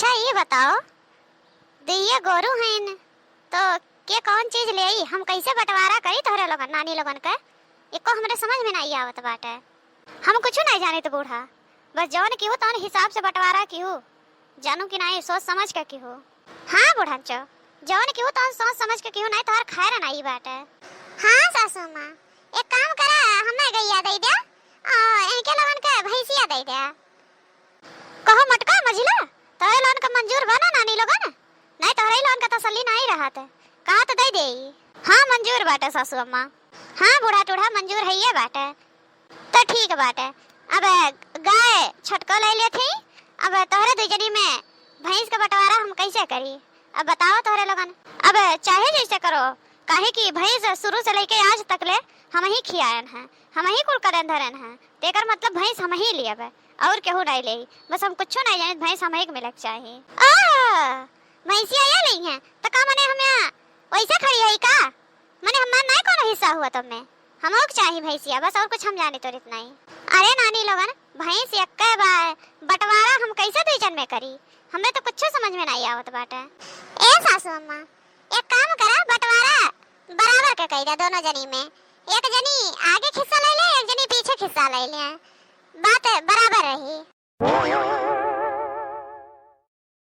अच्छा ये बताओ, दिया गोरू हैं तो के कौन चीज ले आई, हम कैसे बंटवारा करी तोहरे लोगन नानी लोगन के, एको हमरे समझ में नहीं आवत बाटे। हम कुछ नहीं जाने तो बूढ़ा, बस जौन की हो तौन हिसाब से बंटवारा की हो, जानू कि नहीं सोच समझ के की हो। हाँ बूढ़ाचो, जौन की हो तौन सोच समझ के की हो, नहीं तोहर खैर नहीं बाटे। हाँ सासू माँ, एक काम करा, हमें गैया दे दे और इनके लोगन के भैंसिया दे दे। कहो मटका मझिला, तोहरे लोगन का मंजूर बना नानी लोगन, नहीं तोहरे लोगन का तसल्ली नहीं रहत है, कहा तो दे देई। हाँ मंजूर बाटे सासू अम्मा, हाँ बूढ़ा टूढ़ा मंजूर है ये बाटे, तो ठीक बाटे। अब गाय छटको ले ले थी, अब तोहरे दुजनी में भैंस का बंटवारा हम कैसे करी, अब बताओ तोहरे लोगन। अब चाहे जैसे करो, काहे कि भैंस शुरू से लेके आज तक ले हम ही खियान हैं, हम ही कुल करन धरन हैं, तेकर मतलब भैंस हम ही लिए बे और केहू नहीं ले, बस हम कुछ नहीं जाने, भैंस हम ही के मिलक चाहिए। भैंसिया ये नहीं है तो का मने हमें वैसे खड़ी है का, मने हमार नहीं कोनो हिस्सा हुआ तुम में, हम लोग चाहिए भैंसिया बस, और कुछ हम जाने तो इतना ही। अरे नानी लोगन, भैंस एक बंटवारा हम कैसे दुईजन में करी, हमें तो कुछ समझ में नहीं आवत बाटे। ए सासू अम्मा, एक काम करा, बंटवारा बराबर के कई दे दोनों जनी में, एक जनी आगे हिस्सा ले ले, एक जनी पीछे हिस्सा ले ले, बात बराबर रही।